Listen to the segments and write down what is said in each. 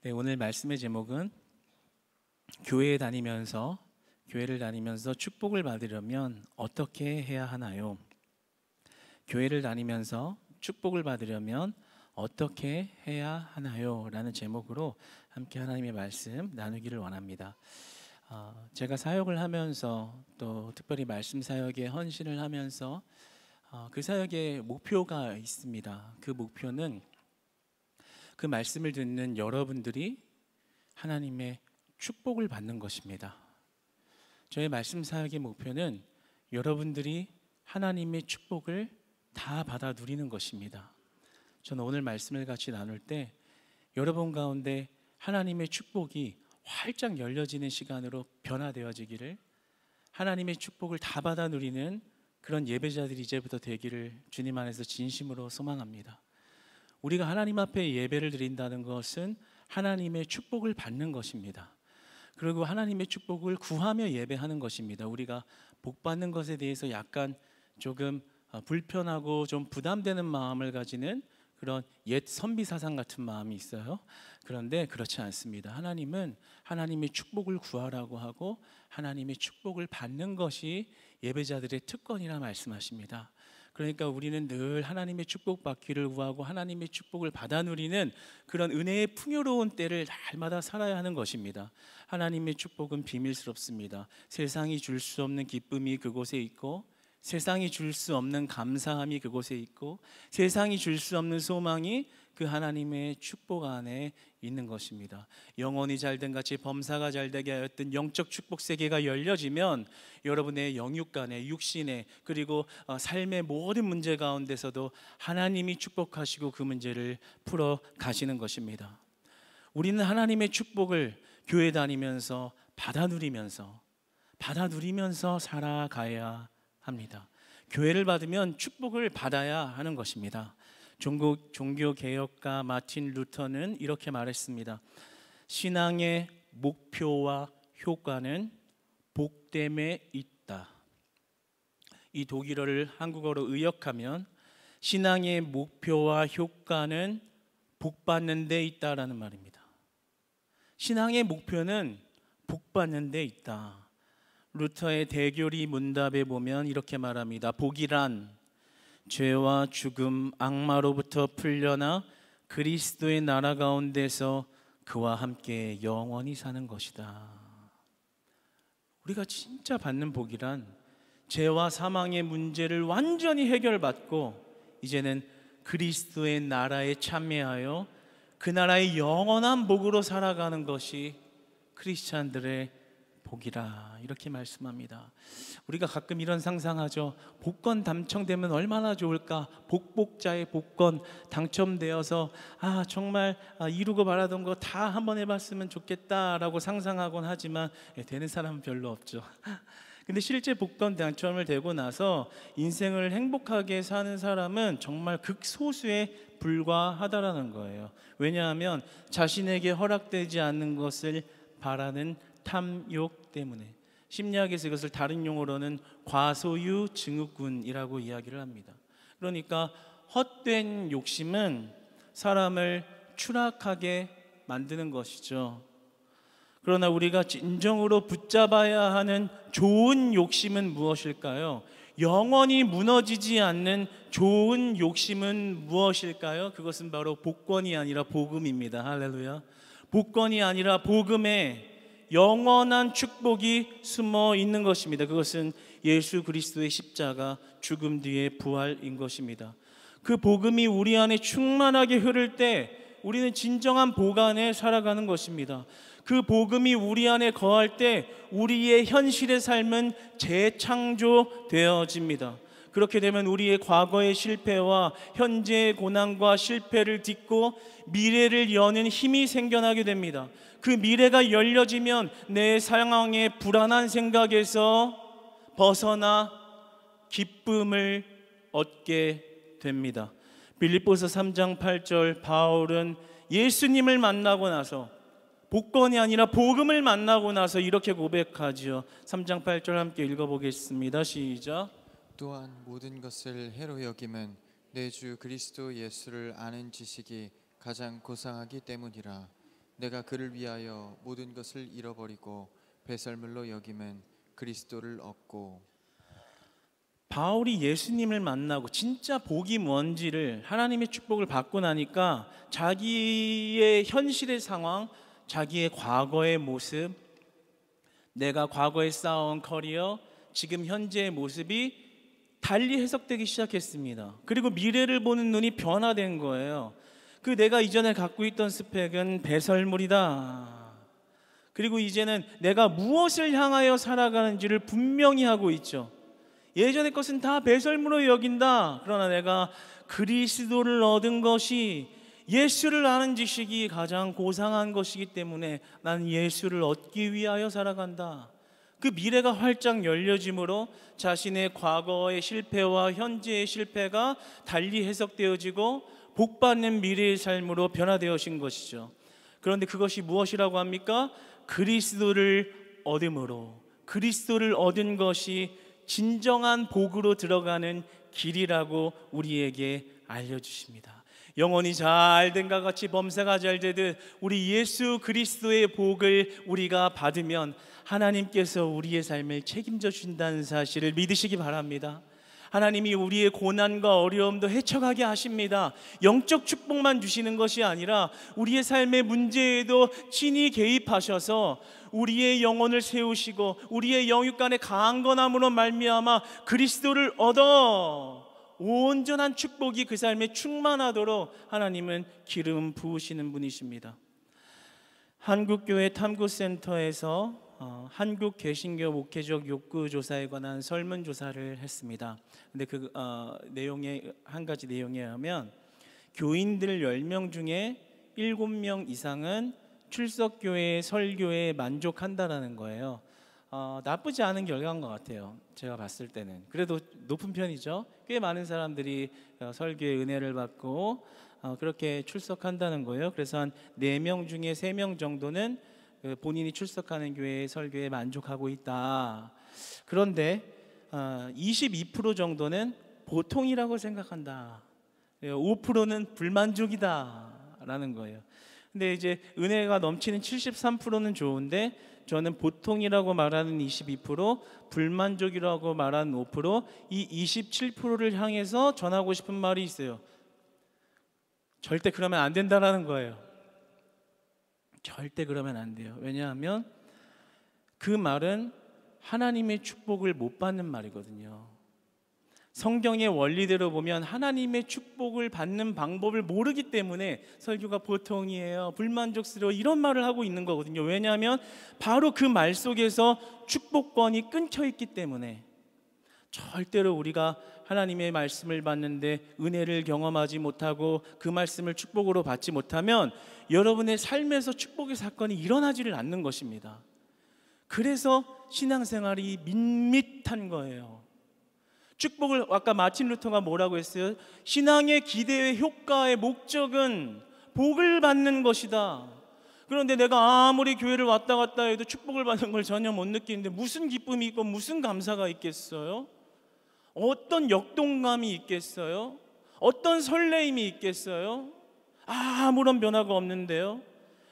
네, 오늘 말씀의 제목은 교회를 다니면서 축복을 받으려면 어떻게 해야 하나요? 교회를 다니면서 축복을 받으려면 어떻게 해야 하나요? 라는 제목으로 함께 하나님의 말씀 나누기를 원합니다. 제가 사역을 하면서 또 특별히 말씀 사역에 헌신을 하면서 그 사역의 목표가 있습니다. 그 목표는 그 말씀을 듣는 여러분들이 하나님의 축복을 받는 것입니다. 저의 말씀 사역의 목표는 여러분들이 하나님의 축복을 다 받아 누리는 것입니다. 저는 오늘 말씀을 같이 나눌 때 여러분 가운데 하나님의 축복이 활짝 열려지는 시간으로 변화되어지기를, 하나님의 축복을 다 받아 누리는 그런 예배자들이 이제부터 되기를 주님 안에서 진심으로 소망합니다. 우리가 하나님 앞에 예배를 드린다는 것은 하나님의 축복을 받는 것입니다. 그리고 하나님의 축복을 구하며 예배하는 것입니다. 우리가 복 받는 것에 대해서 약간 조금 불편하고 좀 부담되는 마음을 가지는 그런 옛 선비 사상 같은 마음이 있어요. 그런데 그렇지 않습니다. 하나님은 하나님의 축복을 구하라고 하고 하나님의 축복을 받는 것이 예배자들의 특권이라 말씀하십니다. 그러니까 우리는 늘 하나님의 축복 받기를 구하고 하나님의 축복을 받아 누리는 그런 은혜의 풍요로운 때를 날마다 살아야 하는 것입니다. 하나님의 축복은 비밀스럽습니다. 세상이 줄 수 없는 기쁨이 그곳에 있고, 세상이 줄 수 없는 감사함이 그곳에 있고, 세상이 줄 수 없는 소망이 그 하나님의 축복 안에 있는 것입니다. 영혼이 잘된 같이 범사가 잘되게 하였던 영적 축복 세계가 열려지면 여러분의 영육간에, 육신에, 그리고 삶의 모든 문제 가운데서도 하나님이 축복하시고 그 문제를 풀어 가시는 것입니다. 우리는 하나님의 축복을 교회 다니면서 받아 누리면서 살아가야 합니다. 교회를 받으면 축복을 받아야 하는 것입니다. 종교개혁가 마틴 루터는 이렇게 말했습니다. 신앙의 목표와 효과는 복됨에 있다. 이 독일어를 한국어로 의역하면 신앙의 목표와 효과는 복받는 데 있다라는 말입니다. 신앙의 목표는 복받는 데 있다. 루터의 대교리 문답에 보면 이렇게 말합니다. 복이란 죄와 죽음, 악마로부터 풀려나 그리스도의 나라 가운데서 그와 함께 영원히 사는 것이다. 우리가 진짜 받는 복이란 죄와 사망의 문제를 완전히 해결받고 이제는 그리스도의 나라에 참여하여 그 나라의 영원한 복으로 살아가는 것이 크리스찬들의 복이라, 이렇게 말씀합니다. 우리가 가끔 이런 상상하죠. 복권 당첨되면 얼마나 좋을까. 복복자의 복권 당첨되어서 정말 이루고 바라던 거 다 한번 해봤으면 좋겠다라고 상상하곤 하지만 되는 사람은 별로 없죠. 근데 실제 복권 당첨을 되고 나서 인생을 행복하게 사는 사람은 정말 극소수에 불과하다라는 거예요. 왜냐하면 자신에게 허락되지 않는 것을 바라는 탐욕 때문에. 심리학에서 이것을 다른 용어로는 과소유 증후군이라고 이야기를 합니다. 그러니까 헛된 욕심은 사람을 추락하게 만드는 것이죠. 그러나 우리가 진정으로 붙잡아야 하는 좋은 욕심은 무엇일까요? 영원히 무너지지 않는 좋은 욕심은 무엇일까요? 그것은 바로 복권이 아니라 복음입니다. 할렐루야. 복권이 아니라 복음에 영원한 축복이 숨어 있는 것입니다. 그것은 예수 그리스도의 십자가 죽음 뒤의 부활인 것입니다. 그 복음이 우리 안에 충만하게 흐를 때 우리는 진정한 복 안에 살아가는 것입니다. 그 복음이 우리 안에 거할 때 우리의 현실의 삶은 재창조되어집니다. 그렇게 되면 우리의 과거의 실패와 현재의 고난과 실패를 딛고 미래를 여는 힘이 생겨나게 됩니다. 그 미래가 열려지면 내 상황의 불안한 생각에서 벗어나 기쁨을 얻게 됩니다. 빌립보서 3장 8절, 바울은 예수님을 만나고 나서, 복권이 아니라 복음을 만나고 나서 이렇게 고백하지요. 3장 8절 함께 읽어보겠습니다. 시작. 또한 모든 것을 해로 여김은 내 주 그리스도 예수를 아는 지식이 가장 고상하기 때문이라. 내가 그를 위하여 모든 것을 잃어버리고 배설물로 여김은 그리스도를 얻고. 바울이 예수님을 만나고 진짜 복이 뭔지를, 하나님의 축복을 받고 나니까 자기의 현실의 상황, 자기의 과거의 모습, 내가 과거에 쌓아온 커리어, 지금 현재의 모습이 달리 해석되기 시작했습니다. 그리고 미래를 보는 눈이 변화된 거예요. 그 내가 이전에 갖고 있던 스펙은 배설물이다. 그리고 이제는 내가 무엇을 향하여 살아가는지를 분명히 하고 있죠. 예전의 것은 다 배설물로 여긴다. 그러나 내가 그리스도를 얻은 것이, 예수를 아는 지식이 가장 고상한 것이기 때문에 나는 예수를 얻기 위하여 살아간다. 그 미래가 활짝 열려짐으로 자신의 과거의 실패와 현재의 실패가 달리 해석되어지고 복받는 미래의 삶으로 변화되어진 것이죠. 그런데 그것이 무엇이라고 합니까? 그리스도를 얻음으로, 그리스도를 얻은 것이 진정한 복으로 들어가는 길이라고 우리에게 알려주십니다. 영혼이 잘 된과 같이 범사가 잘 되듯 우리 예수 그리스도의 복을 우리가 받으면 하나님께서 우리의 삶을 책임져 준다는 사실을 믿으시기 바랍니다. 하나님이 우리의 고난과 어려움도 헤쳐가게 하십니다. 영적 축복만 주시는 것이 아니라 우리의 삶의 문제에도 친히 개입하셔서 우리의 영혼을 세우시고 우리의 영육간의 강한 건함으로 말미암아 그리스도를 얻어 온전한 축복이 그 삶에 충만하도록 하나님은 기름 부으시는 분이십니다. 한국교회 탐구센터에서 한국 개신교 목회적 욕구 조사에 관한 설문조사를 했습니다. 근데 그 내용의 한 가지 내용에 의하면 교인들 10명 중에 7명 이상은 출석교회 설교에 만족한다라는 거예요. 나쁘지 않은 결과인 것 같아요. 제가 봤을 때는 그래도 높은 편이죠. 꽤 많은 사람들이 설교의 은혜를 받고 그렇게 출석한다는 거예요. 그래서 한 4명 중에 3명 정도는 본인이 출석하는 교회의 설교에 만족하고 있다. 그런데 22% 정도는 보통이라고 생각한다. 5%는 불만족이다 라는 거예요. 근데 이제 은혜가 넘치는 73%는 좋은데 저는 보통이라고 말하는 22%, 불만족이라고 말하는 5%, 이 27%를 향해서 전하고 싶은 말이 있어요. 절대 그러면 안 된다라는 거예요. 절대 그러면 안 돼요. 왜냐하면 그 말은 하나님의 축복을 못 받는 말이거든요. 성경의 원리대로 보면 하나님의 축복을 받는 방법을 모르기 때문에 설교가 보통이에요, 불만족스러워, 이런 말을 하고 있는 거거든요. 왜냐하면 바로 그 말 속에서 축복권이 끊겨 있기 때문에. 절대로 우리가 하나님의 말씀을 받는데 은혜를 경험하지 못하고 그 말씀을 축복으로 받지 못하면 여러분의 삶에서 축복의 사건이 일어나지를 않는 것입니다. 그래서 신앙생활이 밋밋한 거예요. 축복을, 아까 마틴 루터가 뭐라고 했어요? 신앙의 기대의 효과의 목적은 복을 받는 것이다. 그런데 내가 아무리 교회를 왔다 갔다 해도 축복을 받는 걸 전혀 못 느끼는데 무슨 기쁨이 있고 무슨 감사가 있겠어요? 어떤 역동감이 있겠어요? 어떤 설레임이 있겠어요? 아무런 변화가 없는데요.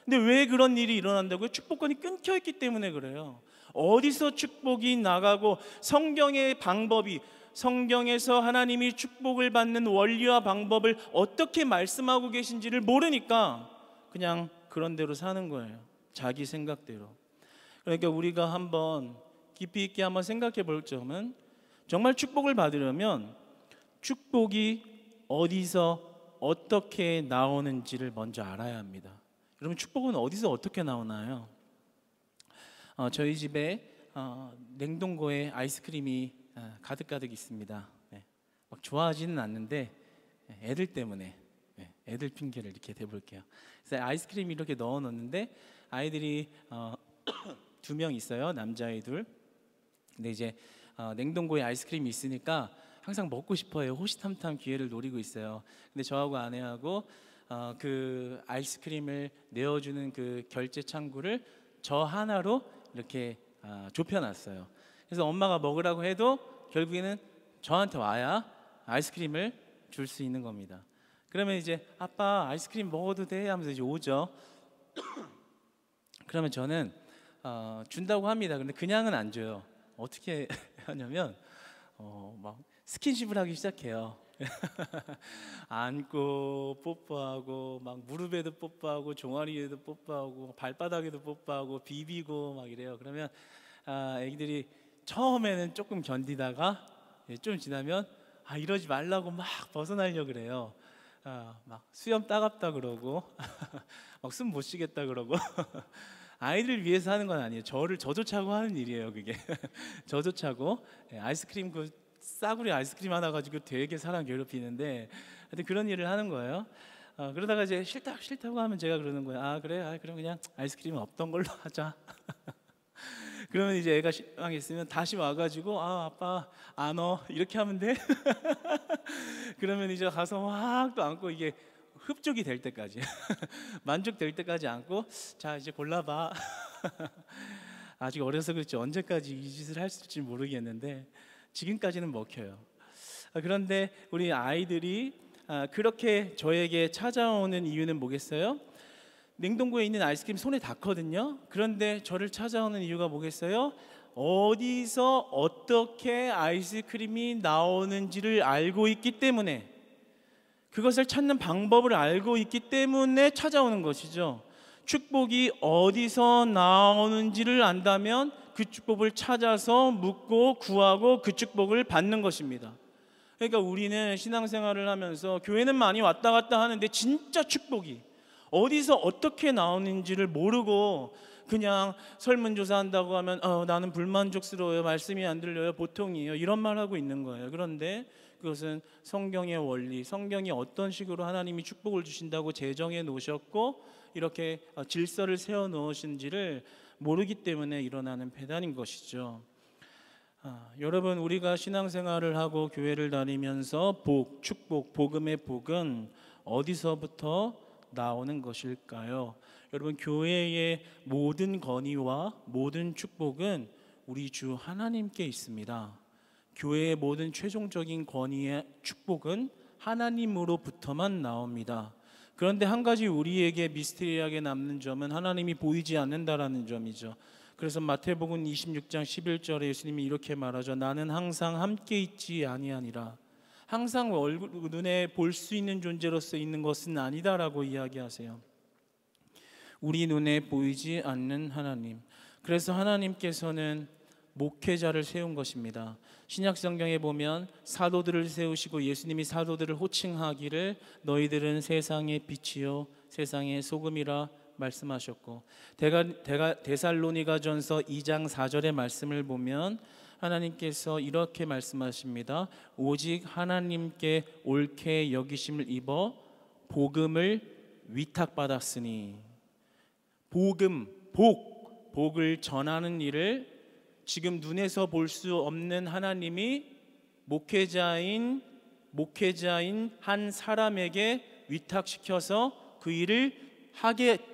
근데 왜 그런 일이 일어난다고요? 축복권이 끊겨 있기 때문에 그래요. 어디서 축복이 나가고 성경의 방법이, 성경에서 하나님이 축복을 받는 원리와 방법을 어떻게 말씀하고 계신지를 모르니까 그냥 그런 대로 사는 거예요. 자기 생각대로. 그러니까 우리가 한번 깊이 있게 한번 생각해 볼 점은, 정말 축복을 받으려면 축복이 어디서 어떻게 나오는지를 먼저 알아야 합니다. 여러분, 축복은 어디서 어떻게 나오나요? 저희 집에 냉동고에 아이스크림이 가득 있습니다. 막 좋아하지는 않는데 애들 때문에, 애들 핑계를 이렇게 대볼게요. 그래서 아이스크림 이렇게 넣어 놓는데 아이들이 2명 있어요. 남자아이 둘. 근데 이제 냉동고에 아이스크림이 있으니까 항상 먹고 싶어요. 호시탐탐 기회를 노리고 있어요. 근데 저하고 아내하고 그 아이스크림을 내어주는 그 결제 창구를 저 하나로 이렇게 좁혀놨어요. 그래서 엄마가 먹으라고 해도 결국에는 저한테 와야 아이스크림을 줄 수 있는 겁니다. 그러면 이제 아빠 아이스크림 먹어도 돼? 하면서 이제 오죠. 그러면 저는 준다고 합니다. 근데 그냥은 안 줘요. 어떻게 하냐면 막 스킨십을 하기 시작해요. 안고 뽀뽀하고 막 무릎에도 뽀뽀하고 종아리에도 뽀뽀하고 발바닥에도 뽀뽀하고 비비고 막 이래요. 그러면 애기들이 처음에는 조금 견디다가 좀 지나면 이러지 말라고 막 벗어나려고 그래요. 막 수염 따갑다 그러고 막 숨 못 쉬겠다 그러고 아이들 위해서 하는 건 아니에요. 저도 차고 하는 일이에요, 그게. 저도 차고 아이스크림 싸구려 아이스크림 하나 가지고 되게 사람 괴롭히는데 하여튼 그런 일을 하는 거예요. 그러다가 이제 싫다고 하면 제가 그러는 거예요. 그래? 그럼 그냥 아이스크림은 없던 걸로 하자. 그러면 이제 애가 실망했으면 다시 와가지고 아빠 안 와 이렇게 하면 돼? 그러면 이제 가서 막 또 안고 이게 흡족이 될 때까지 만족될 때까지 안고 자 이제 골라봐. 아직 어려서 그렇지 언제까지 이 짓을 할 수 있을지 모르겠는데 지금까지는 먹혀요. 그런데 우리 아이들이 그렇게 저에게 찾아오는 이유는 뭐겠어요? 냉동고에 있는 아이스크림 손에 닿거든요. 그런데 저를 찾아오는 이유가 뭐겠어요? 어디서 어떻게 아이스크림이 나오는지를 알고 있기 때문에, 그것을 찾는 방법을 알고 있기 때문에 찾아오는 것이죠. 축복이 어디서 나오는지를 안다면 그 축복을 찾아서 묻고 구하고 그 축복을 받는 것입니다. 그러니까 우리는 신앙생활을 하면서 교회는 많이 왔다 갔다 하는데 진짜 축복이 어디서 어떻게 나오는지를 모르고 그냥 설문조사 한다고 하면 나는 불만족스러워요, 말씀이 안 들려요, 보통이에요, 이런 말 하고 있는 거예요. 그런데 그것은 성경의 원리, 성경이 어떤 식으로 하나님이 축복을 주신다고 제정해 놓으셨고 이렇게 질서를 세워 놓으신지를 모르기 때문에 일어나는 배단인 것이죠. 여러분, 우리가 신앙생활을 하고 교회를 다니면서 축복, 복음의 복은 어디서부터 나오는 것일까요? 여러분, 교회의 모든 건의와 모든 축복은 우리 주 하나님께 있습니다. 교회의 모든 최종적인 권위의 축복은 하나님으로부터만 나옵니다. 그런데 한 가지 우리에게 미스테리하게 남는 점은 하나님이 보이지 않는다라는 점이죠. 그래서 마태복음 26장 11절에 예수님이 이렇게 말하죠. 나는 항상 함께 있지 아니하니라. 항상 눈에 볼 수 있는 존재로서 있는 것은 아니다라고 이야기하세요. 우리 눈에 보이지 않는 하나님. 그래서 하나님께서는 목회자를 세운 것입니다. 신약 성경에 보면 사도들을 세우시고 예수님이 사도들을 호칭하기를 너희들은 세상의 빛이요 세상의 소금이라 말씀하셨고, 데살로니가전서 2장 4절의 말씀을 보면 하나님께서 이렇게 말씀하십니다. 오직 하나님께 옳게 여기심을 입어 복음을 위탁받았으니, 복을 전하는 일을 지금 눈에서 볼 수 없는 하나님이 목회자인 한 사람에게 위탁시켜서 그 일을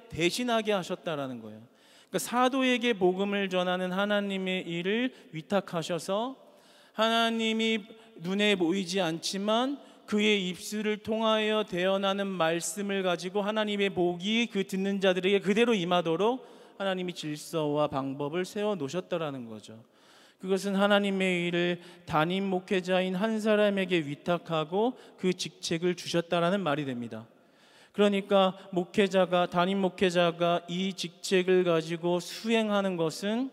대신하게 하셨다라는 거예요. 그러니까 사도에게 복음을 전하는 하나님의 일을 위탁하셔서 하나님이 눈에 보이지 않지만 그의 입술을 통하여 되어나는 말씀을 가지고 하나님의 복이 그 듣는 자들에게 그대로 임하도록 하나님이 질서와 방법을 세워 놓으셨다라는 거죠. 그것은 하나님의 일을 담임 목회자인 한 사람에게 위탁하고 그 직책을 주셨다라는 말이 됩니다. 그러니까 담임 목회자가 이 직책을 가지고 수행하는 것은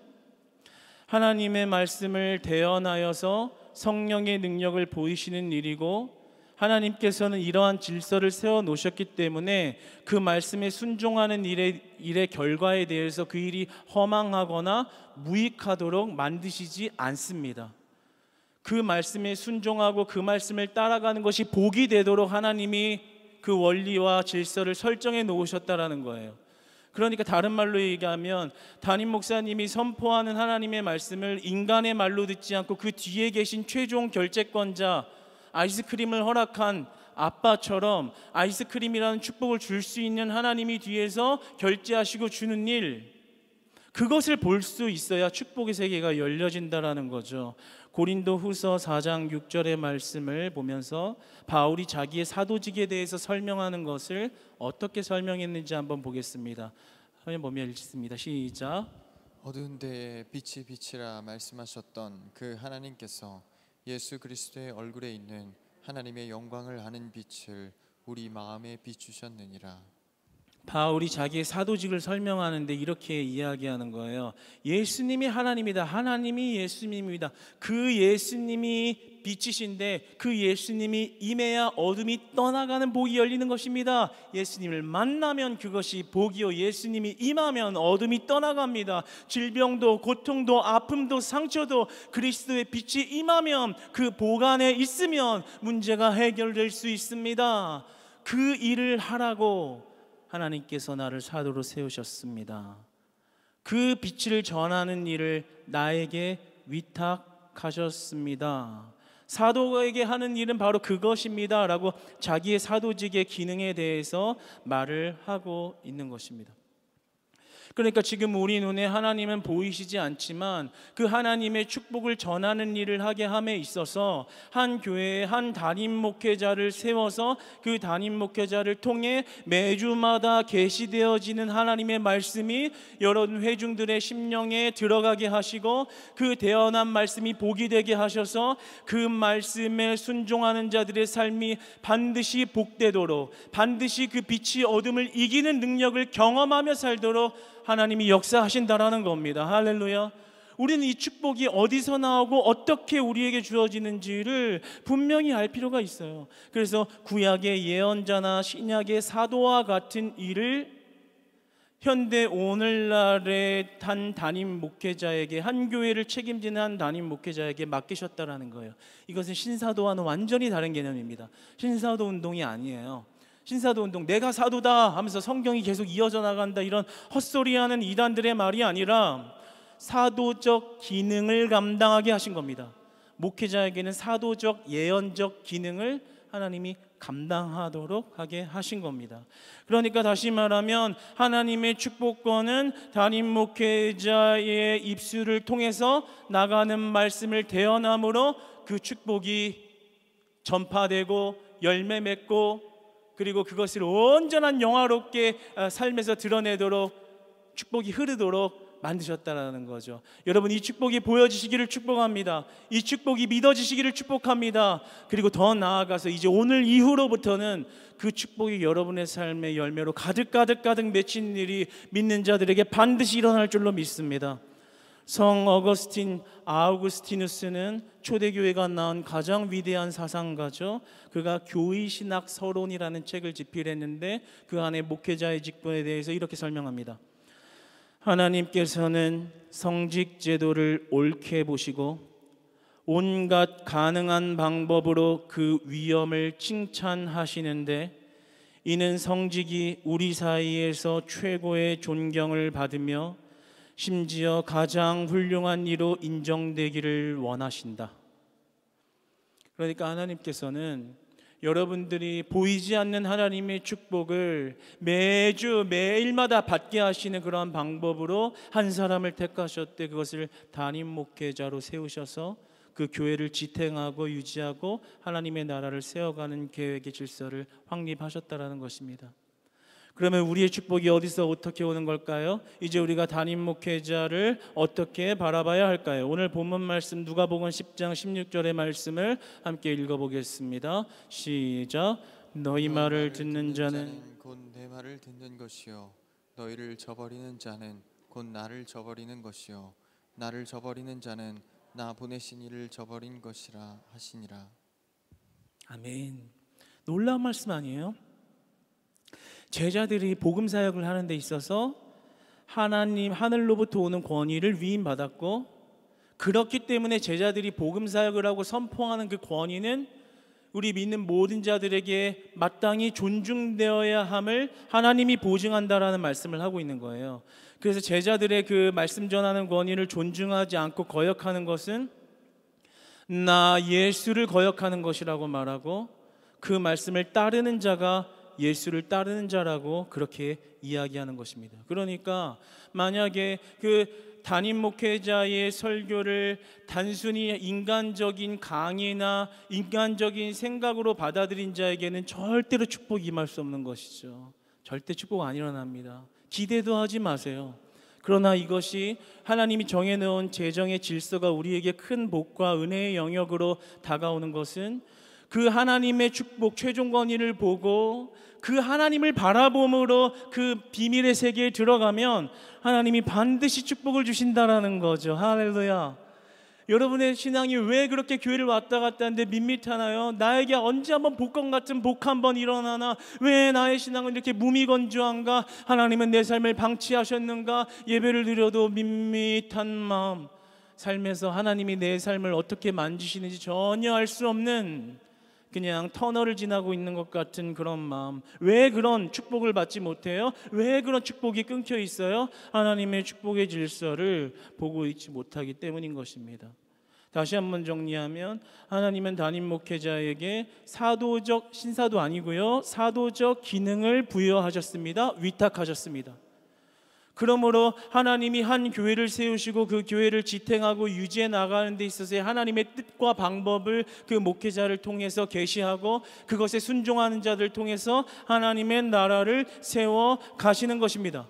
하나님의 말씀을 대언하여서 성령의 능력을 보이시는 일이고, 하나님께서는 이러한 질서를 세워 놓으셨기 때문에 그 말씀에 순종하는 일의 결과에 대해서 그 일이 허망하거나 무익하도록 만드시지 않습니다. 그 말씀에 순종하고 그 말씀을 따라가는 것이 복이 되도록 하나님이 그 원리와 질서를 설정해 놓으셨다라는 거예요. 그러니까 다른 말로 얘기하면 담임 목사님이 선포하는 하나님의 말씀을 인간의 말로 듣지 않고 그 뒤에 계신 최종 결재권자, 아이스크림을 허락한 아빠처럼 아이스크림이라는 축복을 줄 수 있는 하나님이 뒤에서 결제하시고 주는 일, 그것을 볼 수 있어야 축복의 세계가 열려진다라는 거죠. 고린도후서 4장 6절의 말씀을 보면서 바울이 자기의 사도직에 대해서 설명하는 것을 어떻게 설명했는지 한번 보겠습니다. 화면 보면 읽습니다. 시작. 어두운 데에 빛이 빛이라 말씀하셨던 그 하나님께서 예수 그리스도의 얼굴에 있는 하나님의 영광을 아는 빛을 우리 마음에 비추셨느니라. 바울이 자기의 사도직을 설명하는데 이렇게 이야기하는 거예요. 예수님이 하나님이다. 하나님이 예수님입니다. 그 예수님이 빛이신데 그 예수님이 임해야 어둠이 떠나가는 복이 열리는 것입니다. 예수님을 만나면 그것이 복이요, 예수님이 임하면 어둠이 떠나갑니다. 질병도 고통도 아픔도 상처도 그리스도의 빛이 임하면 그 복 안에 있으면 문제가 해결될 수 있습니다. 그 일을 하라고 하나님께서 나를 사도로 세우셨습니다. 그 빛을 전하는 일을 나에게 위탁하셨습니다. 사도에게 하는 일은 바로 그것입니다 라고 자기의 사도직의 기능에 대해서 말을 하고 있는 것입니다. 그러니까 지금 우리 눈에 하나님은 보이시지 않지만 그 하나님의 축복을 전하는 일을 하게 함에 있어서 한 교회에 한 담임 목회자를 세워서 그 담임 목회자를 통해 매주마다 계시되어지는 하나님의 말씀이 여러 회중들의 심령에 들어가게 하시고 그 대언한 말씀이 복이 되게 하셔서 그 말씀에 순종하는 자들의 삶이 반드시 복되도록, 반드시 그 빛이 어둠을 이기는 능력을 경험하며 살도록 하나님이 역사하신다라는 겁니다. 할렐루야. 우리는 이 축복이 어디서 나오고 어떻게 우리에게 주어지는지를 분명히 알 필요가 있어요. 그래서 구약의 예언자나 신약의 사도와 같은 일을 현대 오늘날의 한 담임 목회자에게, 한 교회를 책임지는 한 담임 목회자에게 맡기셨다라는 거예요. 이것은 신사도와는 완전히 다른 개념입니다. 신사도 운동이 아니에요. 신사도 운동, 내가 사도다 하면서 성경이 계속 이어져 나간다, 이런 헛소리하는 이단들의 말이 아니라 사도적 기능을 감당하게 하신 겁니다. 목회자에게는 사도적 예언적 기능을 하나님이 감당하도록 하게 하신 겁니다. 그러니까 다시 말하면 하나님의 축복권은 담임 목회자의 입술을 통해서 나가는 말씀을 대언함으로 그 축복이 전파되고 열매 맺고, 그리고 그것을 온전한 영화롭게 삶에서 드러내도록 축복이 흐르도록 만드셨다라는 거죠. 여러분, 이 축복이 보여지시기를 축복합니다. 이 축복이 믿어지시기를 축복합니다. 그리고 더 나아가서 이제 오늘 이후로부터는 그 축복이 여러분의 삶의 열매로 가득 맺힌 일이 믿는 자들에게 반드시 일어날 줄로 믿습니다. 성 어거스틴 아우구스티누스는 초대교회가 낳은 가장 위대한 사상가죠. 그가 교의신학 서론이라는 책을 집필했는데 그 안에 목회자의 직분에 대해서 이렇게 설명합니다. 하나님께서는 성직 제도를 옳게 보시고 온갖 가능한 방법으로 그 위엄을 칭찬하시는데, 이는 성직이 우리 사이에서 최고의 존경을 받으며 심지어 가장 훌륭한 이로 인정되기를 원하신다. 그러니까 하나님께서는 여러분들이 보이지 않는 하나님의 축복을 매주 매일마다 받게 하시는 그러한 방법으로 한 사람을 택하셨대. 그것을 담임 목회자로 세우셔서 그 교회를 지탱하고 유지하고 하나님의 나라를 세워가는 계획의 질서를 확립하셨다라는 것입니다. 그러면 우리의 축복이 어디서 어떻게 오는 걸까요? 이제 우리가 담임 목회자를 어떻게 바라봐야 할까요? 오늘 본문 말씀 누가복음 10장 16절의 말씀을 함께 읽어보겠습니다. 시작. 너희 말을 듣는 자는 곧 내 말을 듣는 것이요, 너희를 저버리는 자는 곧 나를 저버리는 것이요, 나를 저버리는 자는 나 보내신 이를 저버린 것이라 하시니라. 아멘. 놀라운 말씀 아니에요? 제자들이 복음 사역을 하는 데 있어서 하나님 하늘로부터 오는 권위를 위임받았고, 그렇기 때문에 제자들이 복음 사역을 하고 선포하는 그 권위는 우리 믿는 모든 자들에게 마땅히 존중되어야 함을 하나님이 보증한다라는 말씀을 하고 있는 거예요. 그래서 제자들의 그 말씀 전하는 권위를 존중하지 않고 거역하는 것은 나 예수를 거역하는 것이라고 말하고, 그 말씀을 따르는 자가 예수를 따르는 자라고 그렇게 이야기하는 것입니다. 그러니까 만약에 그 담임 목회자의 설교를 단순히 인간적인 강의나 인간적인 생각으로 받아들인 자에게는 절대로 축복이 임할 수 없는 것이죠. 절대 축복 안 일어납니다. 기대도 하지 마세요. 그러나 이것이 하나님이 정해놓은 재정의 질서가 우리에게 큰 복과 은혜의 영역으로 다가오는 것은 그 하나님의 축복, 최종 권위를 보고 그 하나님을 바라봄으로 그 비밀의 세계에 들어가면 하나님이 반드시 축복을 주신다라는 거죠. 할렐루야. 여러분의 신앙이 왜 그렇게 교회를 왔다 갔다 하는데 밋밋하나요? 나에게 언제 한번 복권 같은 복 한번 일어나나? 왜 나의 신앙은 이렇게 무미건조한가? 하나님은 내 삶을 방치하셨는가? 예배를 드려도 밋밋한 마음, 삶에서 하나님이 내 삶을 어떻게 만지시는지 전혀 알 수 없는, 그냥 터널을 지나고 있는 것 같은 그런 마음. 왜 그런 축복을 받지 못해요? 왜 그런 축복이 끊겨 있어요? 하나님의 축복의 질서를 보고 있지 못하기 때문인 것입니다. 다시 한번 정리하면, 하나님은 담임 목회자에게 사도적, 신사도 아니고요, 사도적 기능을 부여하셨습니다. 위탁하셨습니다. 그러므로 하나님이 한 교회를 세우시고 그 교회를 지탱하고 유지해 나가는 데 있어서의 하나님의 뜻과 방법을 그 목회자를 통해서 계시하고 그것에 순종하는 자들을 통해서 하나님의 나라를 세워 가시는 것입니다.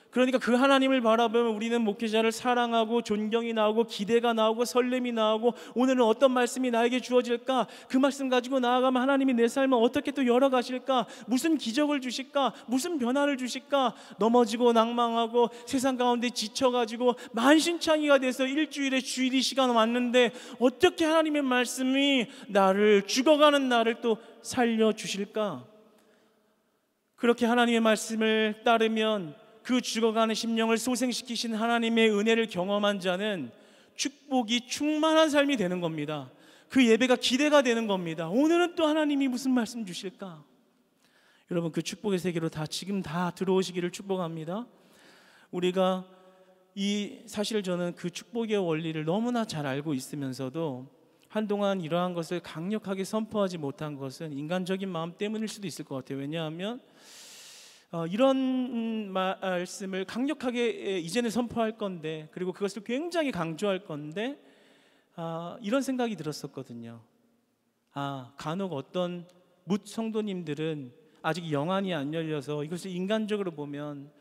그러니까 그 하나님을 바라보면 우리는 목회자를 사랑하고 존경이 나오고 기대가 나오고 설렘이 나오고, 오늘은 어떤 말씀이 나에게 주어질까? 그 말씀 가지고 나아가면 하나님이 내 삶을 어떻게 또 열어가실까? 무슨 기적을 주실까? 무슨 변화를 주실까? 넘어지고 낭망하고 세상 가운데 지쳐가지고 만신창이가 돼서 일주일에 주일이 시간 왔는데 어떻게 하나님의 말씀이 나를, 죽어가는 나를 또 살려주실까? 그렇게 하나님의 말씀을 따르면 그 죽어가는 심령을 소생시키신 하나님의 은혜를 경험한 자는 축복이 충만한 삶이 되는 겁니다. 그 예배가 기대가 되는 겁니다. 오늘은 또 하나님이 무슨 말씀 주실까? 여러분, 그 축복의 세계로 지금 다 들어오시기를 축복합니다. 우리가 사실 저는 그 축복의 원리를 너무나 잘 알고 있으면서도 한동안 이러한 것을 강력하게 선포하지 못한 것은 인간적인 마음 때문일 수도 있을 것 같아요. 왜냐하면 이런 말씀을 강력하게 이제는 선포할 건데, 그리고 그것을 굉장히 강조할 건데, 이런 생각이 들었었거든요. 간혹 어떤 묻 성도님들은 아직 영안이 안 열려서 이것을 인간적으로 보면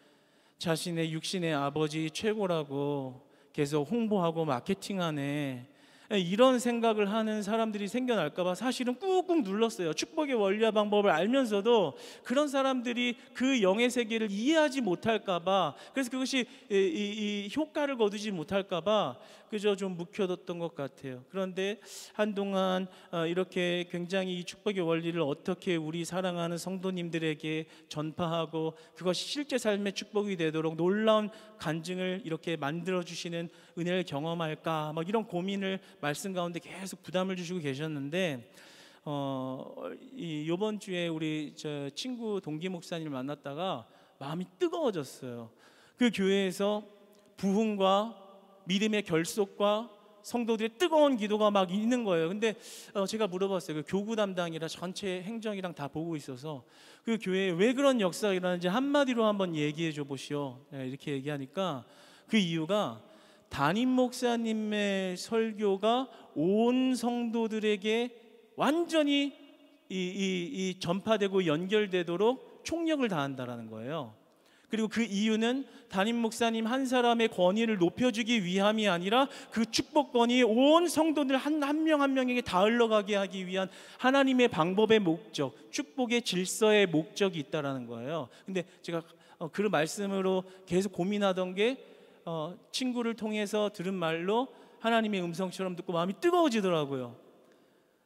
자신의 육신의 아버지 최고라고 계속 홍보하고 마케팅하네, 이런 생각을 하는 사람들이 생겨날까봐 사실은 꾹꾹 눌렀어요. 축복의 원리와 방법을 알면서도 그런 사람들이 그 영의 세계를 이해하지 못할까봐, 그래서 그것이 이 효과를 거두지 못할까봐 그저 좀 묵혀뒀던 것 같아요. 그런데 한동안 이렇게 굉장히 이 축복의 원리를 어떻게 우리 사랑하는 성도님들에게 전파하고 그것이 실제 삶의 축복이 되도록 놀라운 간증을 이렇게 만들어주시는 은혜를 경험할까, 막 이런 고민을 말씀 가운데 계속 부담을 주시고 계셨는데, 이번 주에 우리 친구 동기 목사님을 만났다가 마음이 뜨거워졌어요. 그 교회에서 부흥과 믿음의 결속과 성도들의 뜨거운 기도가 막 있는 거예요. 근데 제가 물어봤어요. 그 교구 담당이라 전체 행정이랑 다 보고 있어서 그 교회에 왜 그런 역사가 일어나는지 한마디로 한번 얘기해 줘 보시오. 이렇게 얘기하니까 그 이유가 담임 목사님의 설교가 온 성도들에게 완전히 이 전파되고 연결되도록 총력을 다한다라는 거예요. 그리고 그 이유는 담임 목사님 한 사람의 권위를 높여주기 위함이 아니라 그 축복권이 온 성도들 한 명 한 명에게 다 흘러가게 하기 위한 하나님의 방법의 목적, 축복의 질서의 목적이 있다라는 거예요. 근데 제가 그 말씀으로 계속 고민하던 게 친구를 통해서 들은 말로 하나님의 음성처럼 듣고 마음이 뜨거워지더라고요.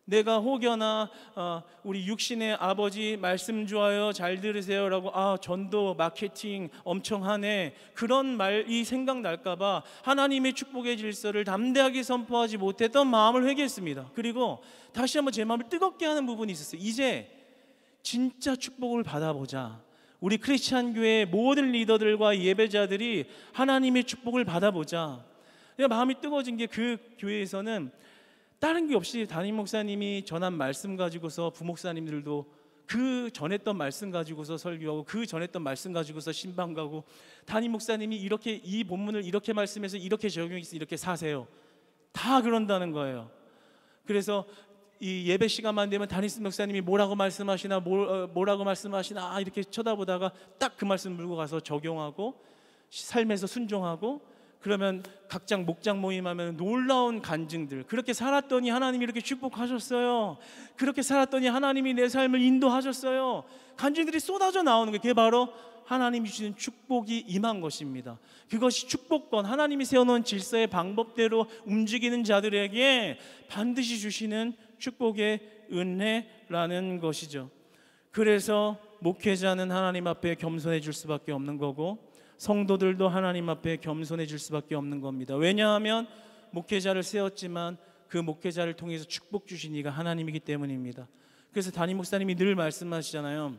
내가 혹여나 우리 육신의 아버지 말씀 좋아요, 잘 들으세요 라고 전도 마케팅 엄청 하네, 그런 말이 생각날까봐 하나님의 축복의 질서를 담대하게 선포하지 못했던 마음을 회개했습니다. 그리고 다시 한번 제 마음을 뜨겁게 하는 부분이 있었어요. 이제 진짜 축복을 받아보자. 우리 크리스찬 교회의 모든 리더들과 예배자들이 하나님의 축복을 받아보자. 마음이 뜨거워진 게, 그 교회에서는 다른 게 없이 담임 목사님이 전한 말씀 가지고서 부목사님들도 그 전했던 말씀 가지고서 설교하고 그 전했던 말씀 가지고서 신방 가고, 담임 목사님이 이렇게 이 본문을 이렇게 말씀해서 이렇게 적용해서 이렇게 사세요, 다 그런다는 거예요. 그래서 이 예배 시간만 되면 담임 목사님이 뭐라고 말씀하시나 뭐라고 말씀하시나 이렇게 쳐다보다가 딱 그 말씀 물고 가서 적용하고 삶에서 순종하고, 그러면 각장 목장 모임하면 놀라운 간증들, 그렇게 살았더니 하나님이 이렇게 축복하셨어요, 그렇게 살았더니 하나님이 내 삶을 인도하셨어요, 간증들이 쏟아져 나오는 거예요. 그게 바로 하나님이 주시는 축복이 임한 것입니다. 그것이 축복권, 하나님이 세워놓은 질서의 방법대로 움직이는 자들에게 반드시 주시는 축복의 은혜라는 것이죠. 그래서 목회자는 하나님 앞에 겸손해질 수밖에 없는 거고, 성도들도 하나님 앞에 겸손해질 수밖에 없는 겁니다. 왜냐하면 목회자를 세웠지만 그 목회자를 통해서 축복 주신 이가 하나님이기 때문입니다. 그래서 담임 목사님이 늘 말씀하시잖아요.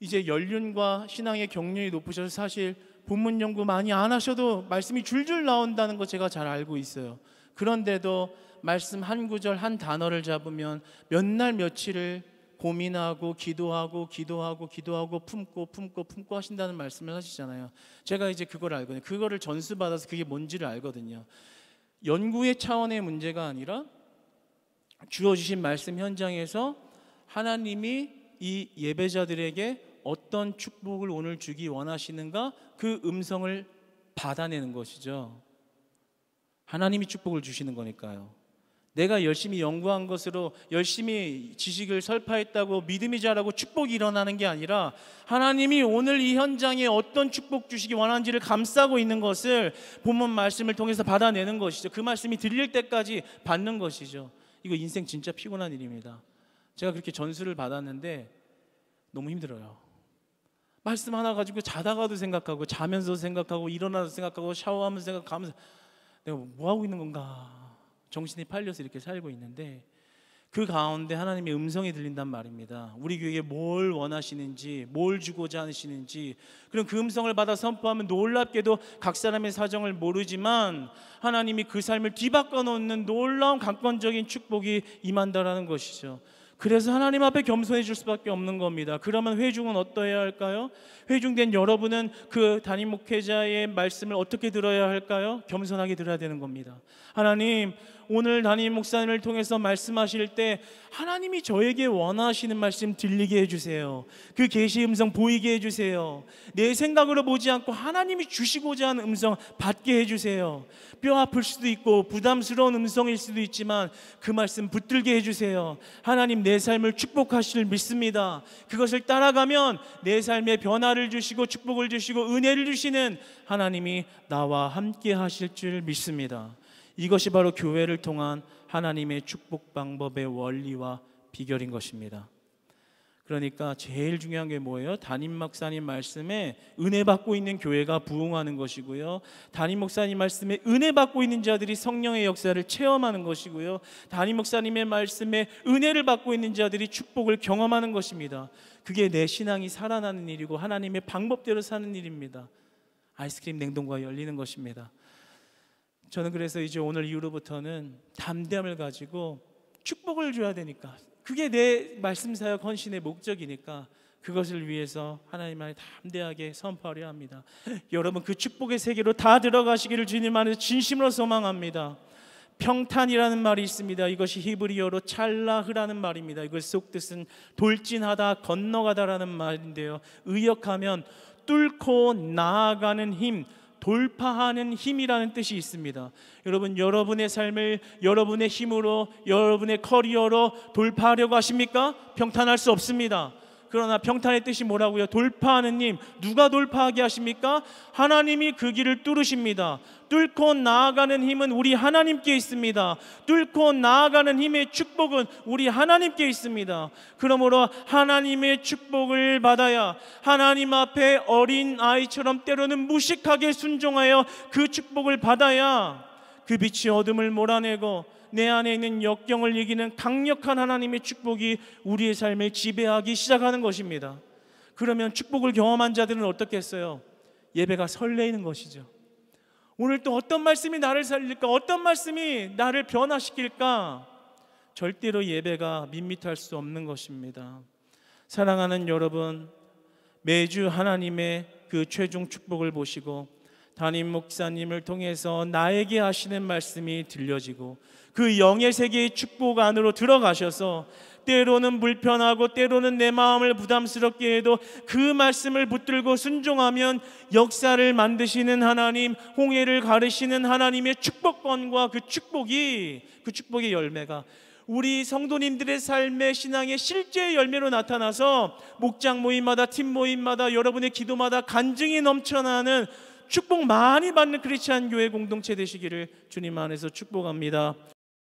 이제 연륜과 신앙의 경륜이 높으셔서 사실 본문 연구 많이 안 하셔도 말씀이 줄줄 나온다는 거 제가 잘 알고 있어요. 그런데도 말씀 한 구절 한 단어를 잡으면 몇 날 며칠을 고민하고 기도하고 품고 하신다는 말씀을 하시잖아요. 제가 이제 그걸 알거든요. 그거를 전수받아서 그게 뭔지를 알거든요. 연구의 차원의 문제가 아니라 주어주신 말씀 현장에서 하나님이 이 예배자들에게 어떤 축복을 오늘 주기 원하시는가, 그 음성을 받아내는 것이죠. 하나님이 축복을 주시는 거니까요. 내가 열심히 연구한 것으로 열심히 지식을 설파했다고 믿음이 자라고 축복이 일어나는 게 아니라 하나님이 오늘 이 현장에 어떤 축복 주시기 원하는지를 감싸고 있는 것을 본문 말씀을 통해서 받아내는 것이죠. 그 말씀이 들릴 때까지 받는 것이죠. 이거 인생 진짜 피곤한 일입니다. 제가 그렇게 전수를 받았는데 너무 힘들어요. 말씀 하나 가지고 자다가도 생각하고, 자면서 생각하고, 일어나서 생각하고, 샤워하면서 생각하면서 내가 뭐 하고 있는 건가, 정신이 팔려서 이렇게 살고 있는데, 그 가운데 하나님의 음성이 들린단 말입니다. 우리 교회에 뭘 원하시는지, 뭘 주고자 하시는지. 그럼 그 음성을 받아 선포하면 놀랍게도 각 사람의 사정을 모르지만 하나님이 그 삶을 뒤바꿔 놓는 놀라운 강권적인 축복이 임한다라는 것이죠. 그래서 하나님 앞에 겸손해질 수밖에 없는 겁니다. 그러면 회중은 어떠해야 할까요? 회중된 여러분은 그 담임 목회자의 말씀을 어떻게 들어야 할까요? 겸손하게 들어야 되는 겁니다. 하나님, 오늘 담임 목사님을 통해서 말씀하실 때 하나님이 저에게 원하시는 말씀 들리게 해주세요. 그 계시의 음성 보이게 해주세요. 내 생각으로 보지 않고 하나님이 주시고자 하는 음성 받게 해주세요. 뼈 아플 수도 있고 부담스러운 음성일 수도 있지만 그 말씀 붙들게 해주세요. 하나님, 내 삶을 축복하실 믿습니다. 그것을 따라가면 내 삶에 변화를 주시고 축복을 주시고 은혜를 주시는 하나님이 나와 함께 하실 줄 믿습니다. 이것이 바로 교회를 통한 하나님의 축복 방법의 원리와 비결인 것입니다. 그러니까 제일 중요한 게 뭐예요? 담임 목사님 말씀에 은혜 받고 있는 교회가 부흥하는 것이고요, 담임 목사님 말씀에 은혜 받고 있는 자들이 성령의 역사를 체험하는 것이고요, 담임 목사님의 말씀에 은혜를 받고 있는 자들이 축복을 경험하는 것입니다. 그게 내 신앙이 살아나는 일이고 하나님의 방법대로 사는 일입니다. 아이스크림 냉동고가 열리는 것입니다. 저는 그래서 이제 오늘 이후로부터는 담대함을 가지고 축복을 줘야 되니까, 그게 내 말씀 사역 헌신의 목적이니까 그것을 위해서 하나님 안에 담대하게 선포하려 합니다. 여러분, 그 축복의 세계로 다 들어가시기를 주님 안에서 진심으로 소망합니다. 평탄이라는 말이 있습니다. 이것이 히브리어로 찰라흐라는 말입니다. 이걸 속뜻은 돌진하다, 건너가다라는 말인데요, 의역하면 뚫고 나아가는 힘, 돌파하는 힘이라는 뜻이 있습니다. 여러분, 여러분의 삶을 여러분의 힘으로, 여러분의 커리어로 돌파하려고 하십니까? 평탄할 수 없습니다. 그러나 평탄의 뜻이 뭐라고요? 돌파하는 힘. 누가 돌파하게 하십니까? 하나님이 그 길을 뚫으십니다. 뚫고 나아가는 힘은 우리 하나님께 있습니다. 뚫고 나아가는 힘의 축복은 우리 하나님께 있습니다. 그러므로 하나님의 축복을 받아야, 하나님 앞에 어린 아이처럼 때로는 무식하게 순종하여 그 축복을 받아야 그 빛이 어둠을 몰아내고 내 안에 있는 역경을 이기는 강력한 하나님의 축복이 우리의 삶을 지배하기 시작하는 것입니다. 그러면 축복을 경험한 자들은 어떻겠어요? 예배가 설레이는 것이죠. 오늘 또 어떤 말씀이 나를 살릴까? 어떤 말씀이 나를 변화시킬까? 절대로 예배가 밋밋할 수 없는 것입니다. 사랑하는 여러분, 매주 하나님의 그 최종 축복을 보시고 담임 목사님을 통해서 나에게 하시는 말씀이 들려지고 그 영의 세계의 축복 안으로 들어가셔서 때로는 불편하고 때로는 내 마음을 부담스럽게 해도 그 말씀을 붙들고 순종하면 역사를 만드시는 하나님, 홍해를 가르시는 하나님의 축복권과 그 축복의 열매가 우리 성도님들의 삶의 신앙의 실제 열매로 나타나서 목장 모임마다, 팀 모임마다, 여러분의 기도마다 간증이 넘쳐나는 축복 많이 받는 크리스찬 교회 공동체 되시기를 주님 안에서 축복합니다.